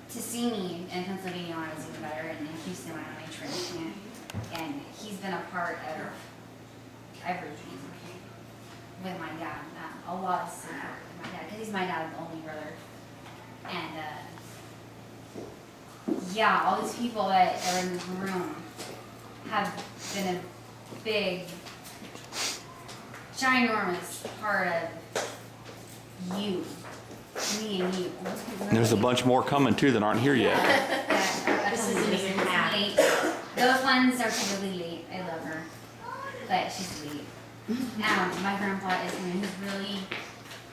to see me in Pennsylvania when I was even better, and in Houston when I went to training camp. And he's been a part of everything with my dad. A lot of support with my dad, because he's my dad's only brother. And yeah, all these people that are in this room have been a big, ginormous part of you, me and you. There's a bunch more coming too that aren't here yet. This isn't even late. Those ones are typically late. I love her, but she's late. My grandpa is someone who's really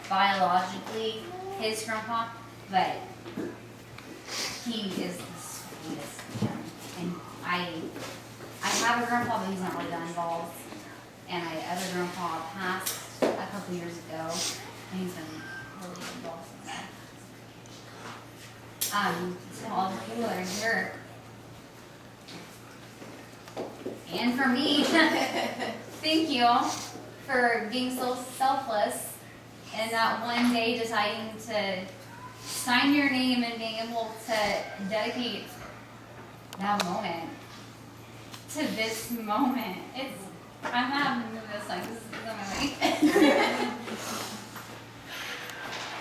biologically his grandpa, but he is the sweetest. And I have a grandpa, but he's not really that involved. And my other grandpa passed a couple years ago, and he's been really involved since then. So all the people that are here, and for me, thank you for being so selfless and that one day deciding to sign your name and being able to dedicate that moment to this moment. I'm not moving this like this is on my way.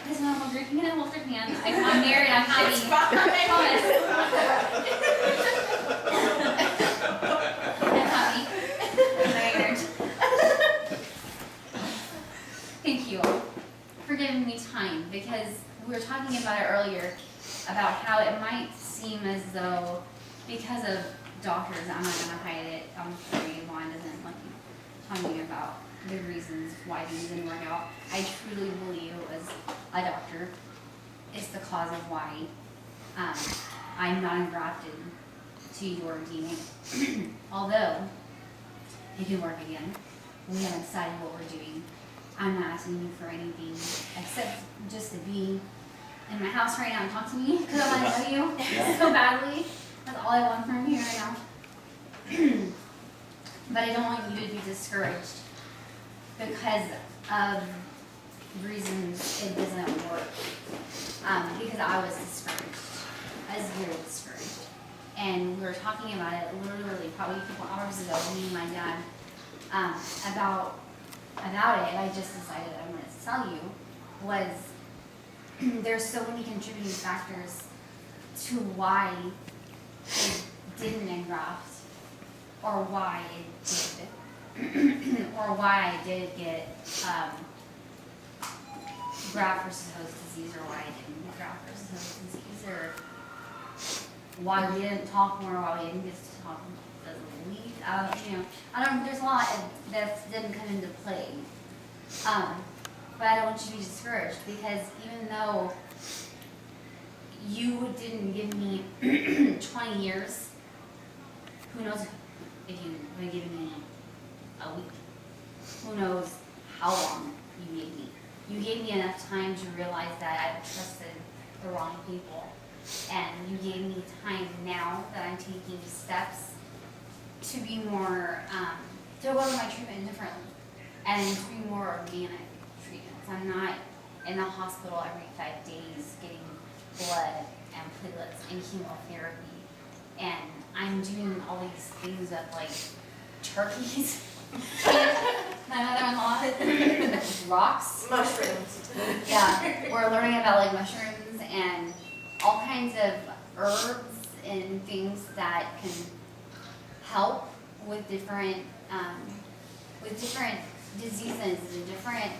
This is when I'm drinking and I hold your hand. I'm married, I'm happy. I promise. I'm happy. I'm married. Thank you for giving me time, because we were talking about it earlier about how it might seem as though because of doctors, I'm not going to hide it, I'm sorry, Juan doesn't like talking about the reasons why things didn't work out. I truly believe it was a doctor. It's the cause of why I'm not engrafted to your DNA. Although, it can work again. We haven't decided what we're doing. I'm not asking you for anything except just to be in my house right now and talk to me, because I want to know you so badly. That's all I want from you right now. But I don't want you to be discouraged because of reasons it doesn't work. Because I was discouraged. I was very discouraged. And we were talking about it literally probably a couple hours ago, me and my dad, about it, and I just decided I'm going to tell you, was there's so many contributing factors to why it didn't engraft, or why it did, or why I did get graft versus host disease, or why I didn't get graft versus host disease, or why we didn't talk more, why we didn't get to talk the least. There's a lot that didn't come into play. But I don't want you to be discouraged, because even though you didn't give me 20 years, who knows if you would have given me a week? Who knows how long you gave me? You gave me enough time to realize that I've trusted the wrong people. And you gave me time now that I'm taking steps to be more, to go to my treatment differently and to be more organic treatments. I'm not in the hospital every 5 days getting blood and platelets and chemotherapy. And I'm doing all these things with like turkeys. My mother-in-law, rocks. Mushrooms. Yeah, we're learning about like mushrooms and all kinds of herbs and things that can help with different diseases and different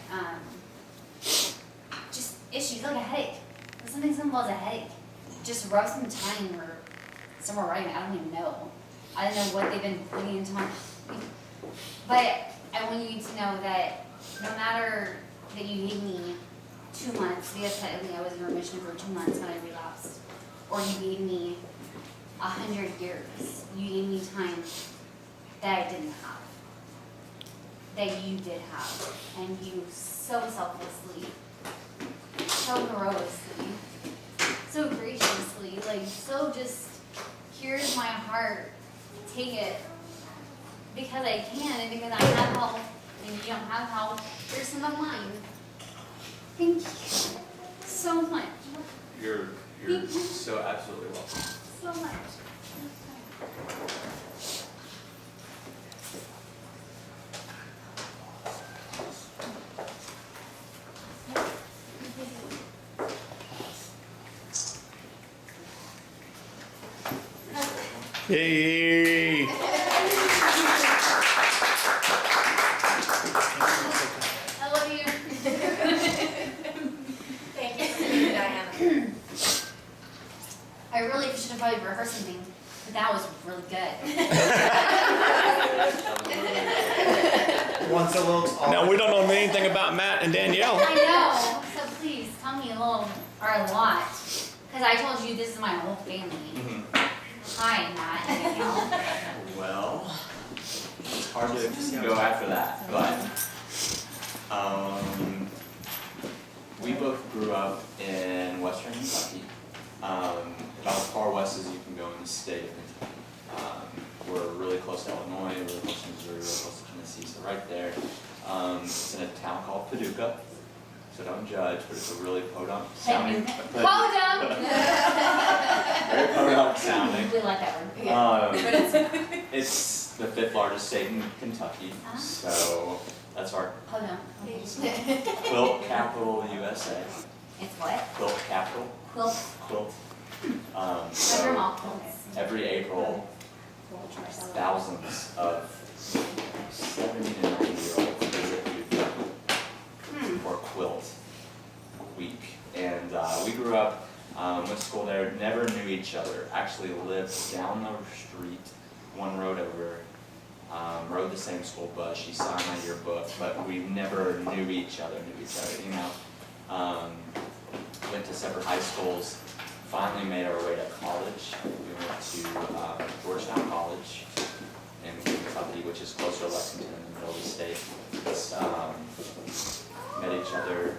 just issues, like a headache. Something simple as a headache. Just rub some time or somewhere writing. I don't even know. I don't know what they've been putting into my. But I want you to know that no matter that you gave me 2 months, because technically I was in remission for 2 months when I relapsed, or you gave me 100 years, you gave me time that I didn't have, that you did have, and you so selflessly, so heroically, so graciously, like so just, here's my heart, take it, because I can, and because I have help, and you don't have help, here's some of mine. Thank you so much. You're You're so absolutely welcome. So much. Yay! I love you. Thank you, Diana. I really should have probably rehearsed something, but that was really good. Once a little taller. Now, we don't know anything about Matt and Danielle. I know, so please tell me a little, or a lot, because I told you this is my whole family. Hi, Matt and Danielle. Well, it's hard to go after that, but we both grew up in Western Kentucky, about as far west as you can go in the state of Kentucky. We're really close to Illinois, really close to Missouri, really close to Tennessee, so right there. It's in a town called Paducah, so don't judge, but it's a really podunk sounding. Podunk! Very podunk sounding. We like that word. It's the 5th largest state in Kentucky, so that's our Podunk. quilt capital USA. It's what? Quilt capital. Quilt. Quilt. Cover them all So quilts. every April, thousands of 70 to 90-year-olds visit Paducah for Quilt Week. And we grew up, went to school there, never knew each other, actually lived down the street, one road over, rode the same school bus, she signed my yearbook, but we never knew each other, you know. Went to separate high schools, finally made our way to college. We went to Georgetown College in Kentucky, which is closer to Lexington in the middle of the state. Met each other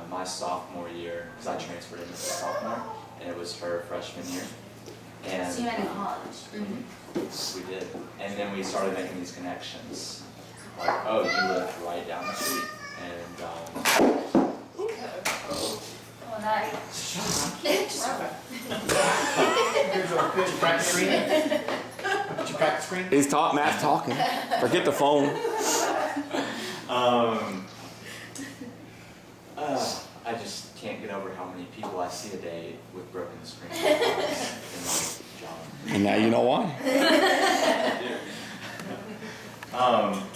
my sophomore year, because I transferred in as a sophomore, and it was her freshman year. And So you went to college? we did. And then we started making these connections. Like, oh, you live right down the street. And Well, that. Did you practice screening? Did you practice screening? He's Matt's talking. Forget the phone. I just can't get over how many people I see a day with broken screens in my job. And now you know why.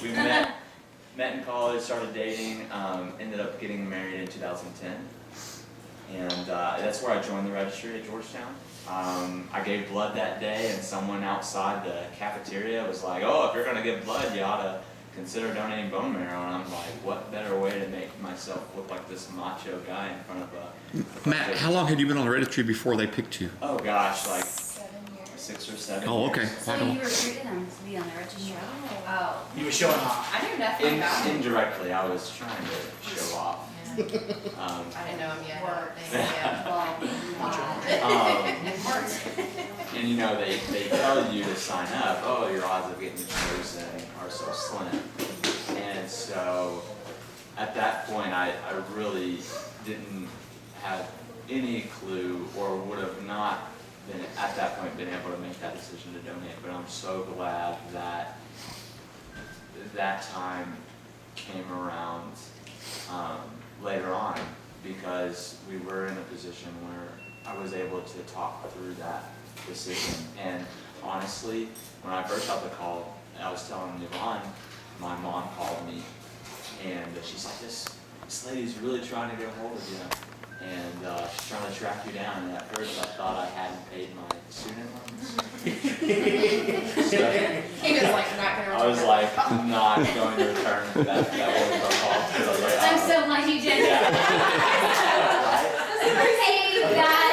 We met in college, started dating, ended up getting married in 2010. And that's where I joined the registry at Georgetown. I gave blood that day, and someone outside the cafeteria was like, oh, if you're going to give blood, you ought to consider donating bone marrow. And I'm like, what better way to make myself look like this macho guy in front of a... Matt, how long had you been on the registry before they picked you? Oh gosh, like 7 years. 6 or 7 Oh, okay. years. So you recruited them to be on the registry? Oh. You were showing off. I knew nothing about him. Indirectly, I was trying to show off. I didn't know him yet. Work. Yeah. And you know, they tell you to sign up, oh, your odds of getting chosen are so slim. And so at that point, I really didn't have any clue, or would have not been at that point been able to make that decision to donate. But I'm so glad that that time came around later on, because we were in a position where I was able to talk through that decision. And honestly, when I first got the call, I was telling Yvonne, my mom called me, and she's like, this lady's really trying to get a hold of you, and she's trying to track you down. And at first I thought I hadn't paid my student loans. So, He was like, not gonna return I was it. like, not going to return that one phone call, because I was like, I'm so glad you did. Take that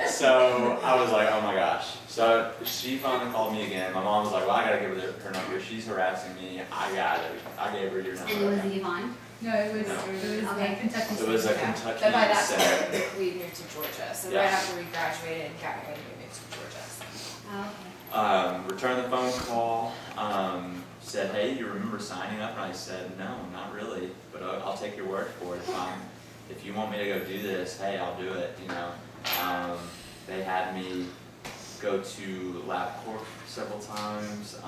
So I was like, oh my gosh. So she finally called me again. My mom was like, well, I gotta give her number. She's harassing me. I gave her your still. And it was number. Yvonne? No, it was Okay. Kentucky. It was a So by Kentucky that center. point, we moved to Georgia. So Yeah. right after we graduated and got married, we moved to Georgia. Oh, okay. Returned the phone call. Said, hey, you remember signing up? And I said, no, not really, but I'll take your word for it. if you want me to go do this, hey, I'll do it, you know. They had me go to LabCorp several times,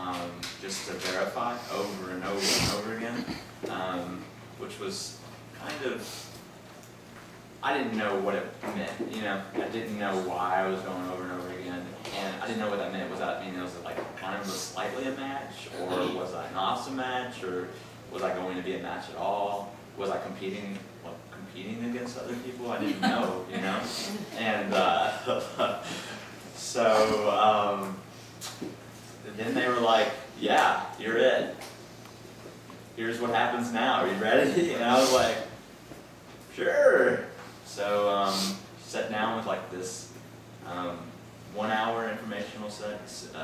just to verify over and over and over again, which was kind of, I didn't know what it meant, you know. I didn't know why I was going over and over again, and I didn't know what that meant. Was that mean it was like kind of slightly a match, or was I an awesome match, or was I going to be a match at all? Was I competing against other people? I didn't know, you know. And so then they were like, "Yeah, you're it. Here's what happens now. Are you ready?" And I was like, "Sure." So sat down with like this 1 hour informational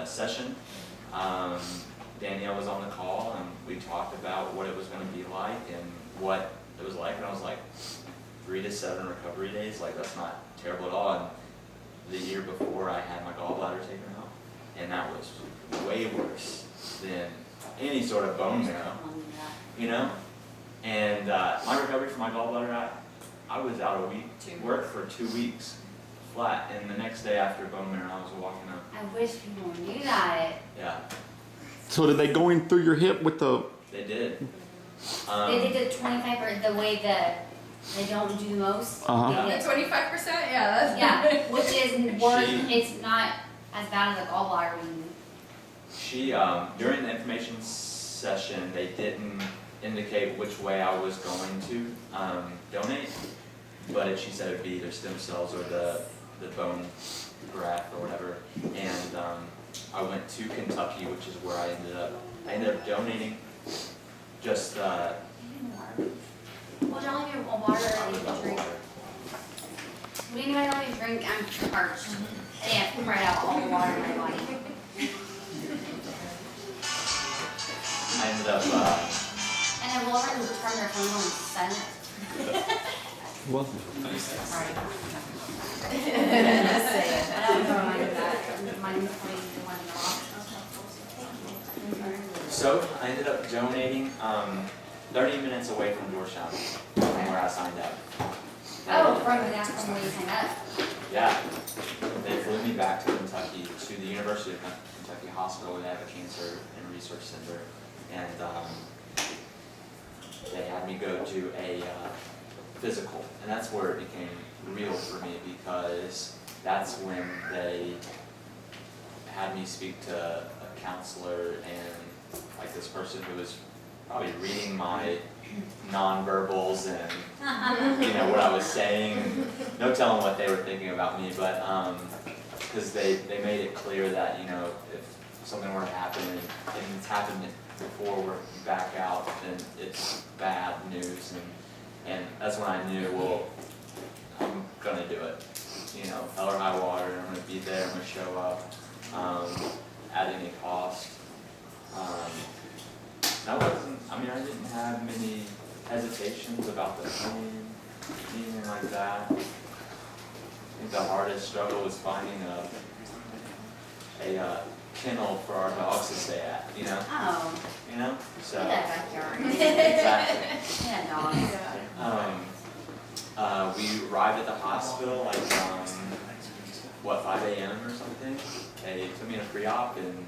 session. Danielle was on the call, and we talked about what it was going to be like and what it was like. And I was like, 3 to 7 recovery days, like that's not terrible at all. And the year before, I had my gallbladder taken out, and that was way worse than any sort of bone marrow, you know. And my recovery from my gallbladder, I was out a week, worked for 2 weeks flat, and the next day after bone marrow, I was walking up. I wish people knew that. Yeah, So did they go in through your hip with the? they did. They did the 25 the way that they don't do most. Uh-huh. They The did- 25%? Yeah, that's. Yeah, which is worse. She- It's not as bad as a gallbladder. She, during the information session, they didn't indicate which way I was going to donate, but she said it'd be either stem cells or the bone graft or whatever. And I went to Kentucky, which is where I ended up donating just Well, don't even water or anything to drink. water. Would anybody let me drink? I'm parched. Yeah, I right out all the water in my body. I ended up, And then we'll have to turn their phone on silent. Well, Sorry. I don't know mind that. Mine's playing the one off. so I ended up donating 30 minutes away from Georgetown, from where I signed up. Oh, from where you signed up. Yeah, they flew me back to Kentucky, to the University of Kentucky Hospital, where they have a cancer and research center, and they had me go do a physical, and that's where it became real for me, because that's when they had me speak to a counselor and like this person who was probably reading my nonverbals and you know what I was saying, and no telling what they were thinking about me, but because they made it clear that, you know, if something were to happen, and it's happened before we're back out, then it's bad news, and that's when I knew, well, I'm gonna do it, you know, hell or high water, I'm gonna be there, I'm gonna show up at any cost. That wasn't, I mean, I didn't have many hesitations about the pain, anything like that. I think the hardest struggle was finding a kennel for our dogs to stay at, you know? Oh, You know? So, look at that backyard. exactly. Yeah, dogs. We arrived at the hospital like, 5 a.m. or something. They took me in a pre-op, and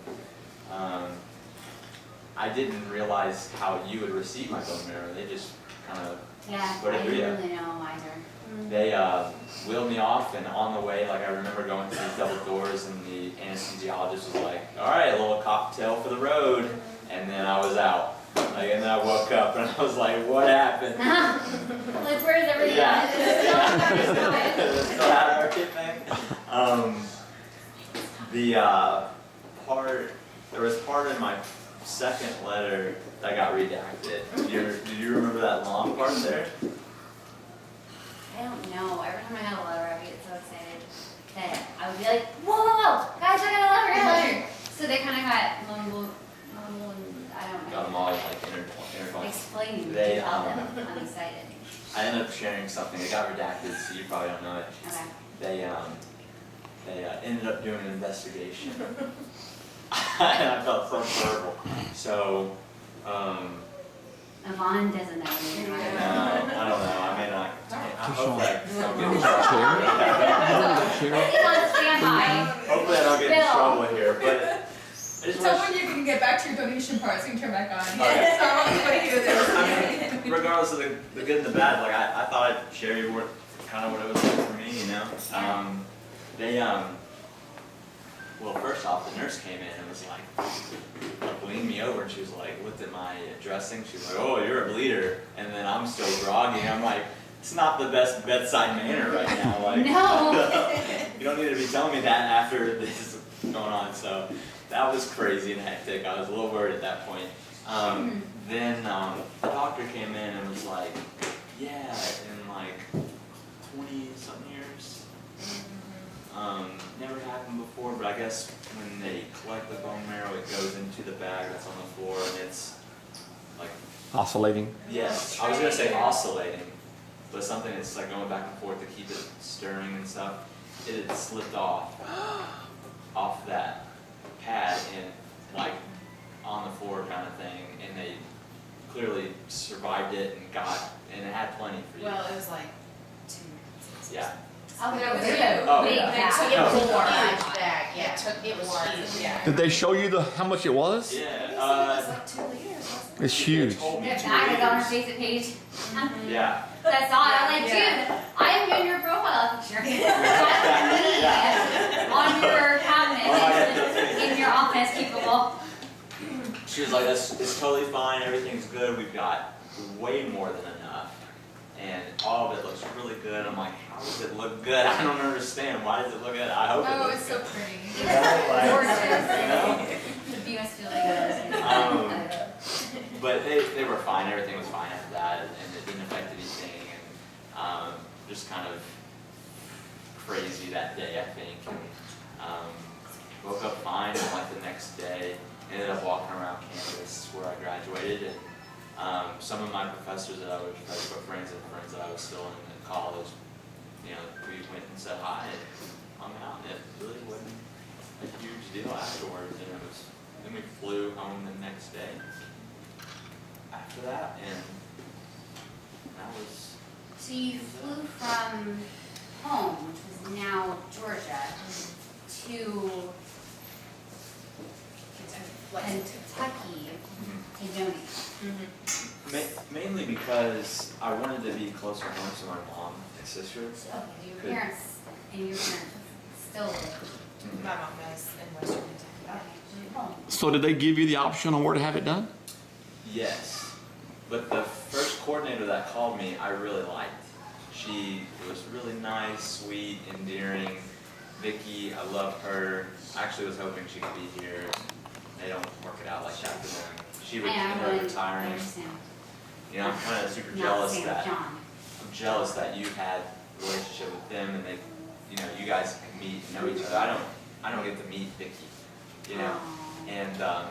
I didn't realize how you would receive my bone marrow. They just kind of, Yeah, What I did we didn't do? really know either. they wheeled me off, and on the way, like I remember going through these double doors, and the anesthesiologist was like, all right, a little cocktail for the road, and then I was out. Like, and then I woke up, and I was like, what happened? Like, where's everything? Yeah. It's still not. Still had our kid thing. There was part in my second letter that got redacted. Did you remember that long part there? I don't know. Every time I had a letter, I would get so excited that I would be like, whoa, guys, I got a letter. So they kind of got mumble, and I don't Got them know. all like intertwined. Explaining They, to tell them I'm excited. I ended up sharing something. It got redacted, so you probably don't know it. Okay. They ended up doing an investigation, and I felt so terrible. So Yvonne doesn't know me, No, right? I don't know. I mean, I hope that I don't get in Chair? trouble. He's on standby. Hopefully I don't get in Bill. trouble here, but I just Tell wish, when you can get back to your donation part so you can turn back on. Okay. So I want to do this. I mean, regardless of the good and the bad, like I thought I'd share you what kind of what it was like for me, you know. They well, first off, the nurse came in and was like leaned me over and she was like, looked at my dressing. She was like, "Oh, you're a bleeder," and then I'm still groggy. And I'm like, it's not the best bedside manner right now. Like, No. you don't need to be telling me that after this is going on. So that was crazy and hectic. I was a little worried at that point. Then the doctor came in and was like, "Yeah, in like 20-something years, never happened before, but I guess when they collect the bone marrow, it goes into the bag that's on the floor, and it's like, Oscillating. yes, I was gonna say oscillating, but something that's like going back and forth to keep it stirring and stuff. It had slipped off that pad and like on the floor kind of thing, and they clearly survived it and it had plenty for you. Well, it was like 2 months. Yeah. Oh, That was really? it. Oh, Big yeah. bag. It was a Big large bag. bag, yeah. It was huge, yeah. Did they show you how much it was? Yeah. It was like 2 liters, wasn't It's They huge. told me The 2 bag is on her liters. Facebook page. Yeah. That's all. I'm like, Yeah. dude, I am in your profile picture. That's me on your cabinet in your office, keepable. She was like, it's totally fine, everything's good, we've got way more than enough. And all of it looks really good. I'm like, how does it look good? I don't understand. Why does it look good? I hope it Oh, looks it's so good. pretty. You know, like, you know? The view must feel good. But they were fine, everything was fine after that, and it didn't affect anything. And just kind of crazy that day, I think. And woke up fine, and like the next day, ended up walking around campus where I graduated. And some of my professors that I was friends that I was still in college, you know, we went and said hi and hung out, and it really wasn't a huge deal afterwards. And then we flew home the next day after that, and that was. So you flew from home, which was now Georgia, to Kentucky to donate. Mainly because I wanted to be closer home to my mom and sister. So, okay, your parents and your parents still live. My mom does in Western Kentucky. Okay. Home. So did they give you the option on where to have it done? Yes, but the first coordinator that called me, I really liked. She was really nice, sweet, endearing. Vicky, I love her. I actually was hoping she could be here. They don't work it out like that for them. She would end up retiring. You know, I'm kind of super jealous that I'm jealous that you've had a relationship with them and they, you know, you guys can meet and know each other. I don't get to meet Vicky, you know, and no.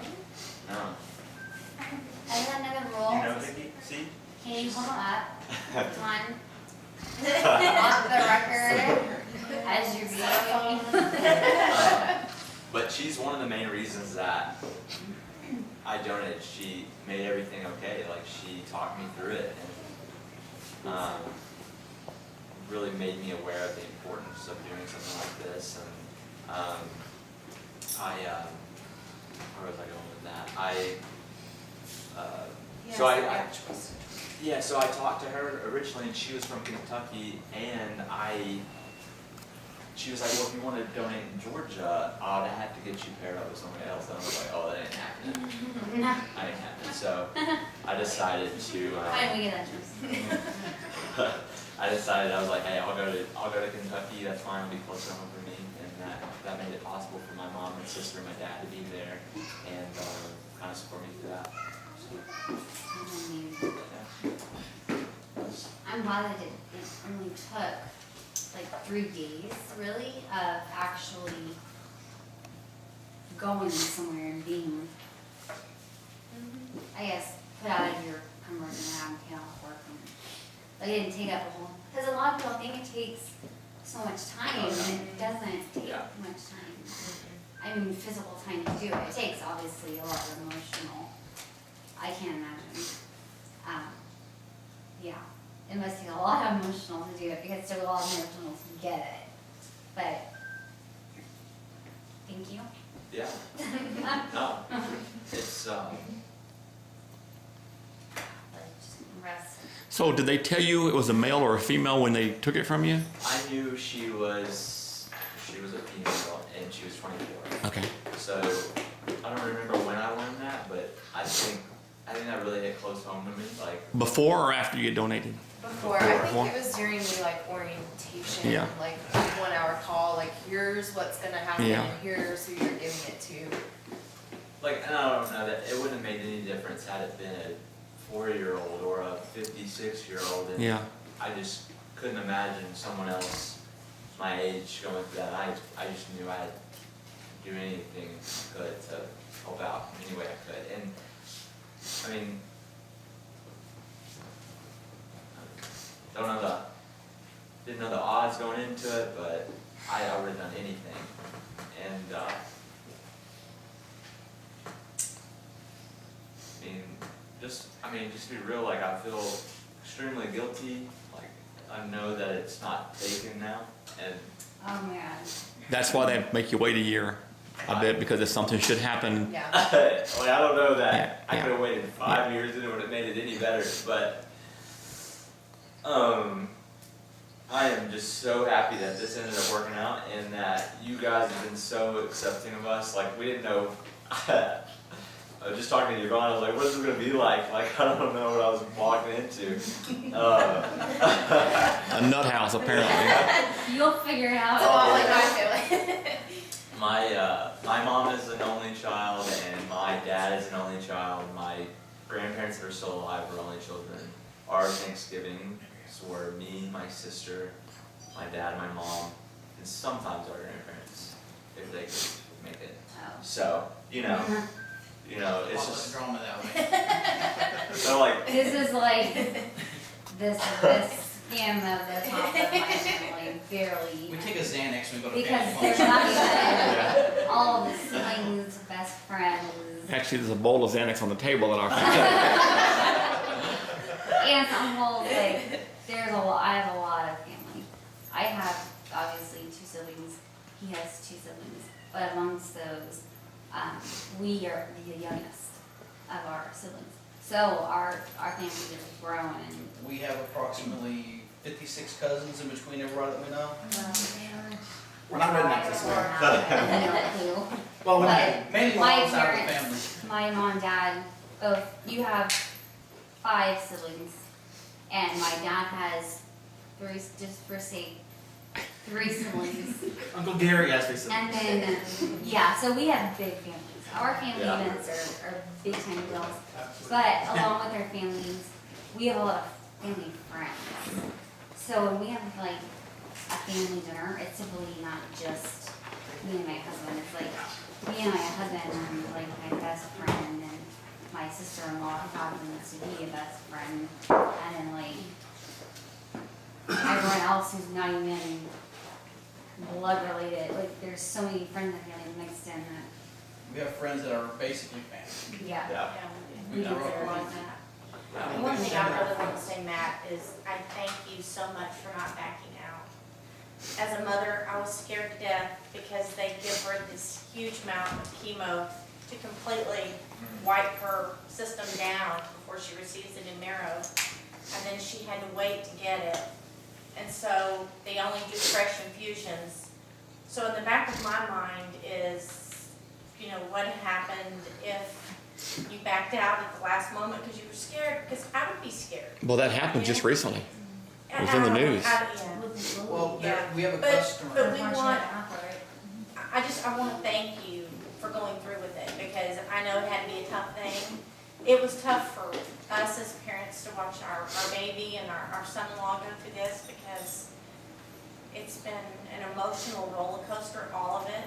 I have another rule. You know Vicky? See? Can you hold up? One. Off the record as you're being. But she's one of the main reasons that I donated. She made everything okay. Like, she talked me through it and really made me aware of the importance of doing something like this. And where was I going with that? So I talked to her originally, and she was from Kentucky, and she was like, well, if you want to donate in Georgia, I'd have to get you paired up with somebody else. And I was like, oh, that ain't happening. That ain't happening. So I decided to. Fine, we get that choice. I decided, I was like, hey, I'll go to Kentucky. That's fine. It'll be closer home for me, and that made it possible for my mom and sister and my dad to be there and kind of support me through that. So, yeah. I'm glad that it only took like 3 days, really, of actually going somewhere and being, I guess, put out of your comfort zone and get off work. Like, it didn't take up a whole, because a lot of people think it takes so much time, and it doesn't take much time. I mean, physical time to do it. It takes, obviously, a lot of emotional. I can't imagine. Yeah, it must take a lot of emotional to do it because so a lot of emotionals get it. But thank you. Yeah. No, it's, Just rest. So did they tell you it was a male or a female when they took it from you? I knew she was a female and she was 24. Okay. So I don't remember when I learned that, but I think that really hit close home to me. Like, Before or after you donated? Before, I think it was during the like orientation, Yeah. like 1 hour call, like here's what's gonna happen, Yeah. and here's who you're giving it to. and I don't know that it wouldn't have made any difference had it been a 4-year-old or a 56-year-old. And Yeah. I just couldn't imagine someone else my age going through that. I just knew I had to do anything I could to help out any way I could. And I mean, didn't know the odds going into it, but I would have done anything. And just to be real, like I feel extremely guilty. Like I know that it's not taken now, and Oh man. That's why they make you wait a year, I bet, because if something should happen. Yeah. well, I don't know that. Yeah, I yeah. could have waited 5 years and it would have made it any better. But I am just so happy that this ended up working out and that you guys have been so accepting of us. Like we didn't know. I was just talking to Yvonne. I was like, "What's this gonna be like?" Like I don't know what I was walking into. A nut house, apparently. You'll figure it out. It's a lot like my family. My mom is an only child, and my dad is an only child. My grandparents that are still alive were only children. Our Thanksgivings were me, my sister, my dad, my mom, and sometimes our grandparents, if they could make it. Oh. So, it's just drama that way. so like This is like this skim of the top of my family, barely. We take a Xanax when we go to Because family there's function. not even yeah. all the siblings, best friends. Actually, there's a bowl of Xanax on the table at our family. Aunts, uncles, like, I have a lot of family. I have, obviously, 2 siblings. He has 2 siblings. But amongst those, we are the youngest of our siblings. So our family has grown and. We have approximately 56 cousins in between everybody that we know. We're not rednecks, I swear. No clue. Well, But mainly my mom's side of the parents, family. my mom and dad, both, you have 5 siblings, and my dad has 3, just for sake, 3 siblings. Uncle Gary has me some. And then, yeah, so we have big families. Our family Yeah. events are big time deals. But along with our families, we have a lot of family friends. So when we have like a family dinner, it's typically not just me and my husband. It's like me and my husband and like my best friend and my sister-in-law who happens to be a best friend. And then like everyone else who's not even blood related. Like there's so many friends that get mixed in that, We have friends that are basically family. yeah. Yeah. We Yeah. consider like that. And one thing I really want to say, Matt, is I thank you so much for not backing out. As a mother, I was scared to death because they give her this huge amount of chemo to completely wipe her system down before she receives it in marrow. And then she had to wait to get it. And so they only do fresh infusions. So in the back of my mind is, what happened if you backed out at the last moment because you were scared? Because I would be scared. Well, that happened just recently. And It was in the I don't- news. yeah. Well, Yeah. we have a But customer. we want, I want to thank you for going through with it because I know it had to be a tough thing. It was tough for us as parents to watch our baby and our son-in-law go through this because it's been an emotional roller coaster, all of it.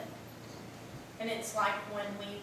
And it's like when we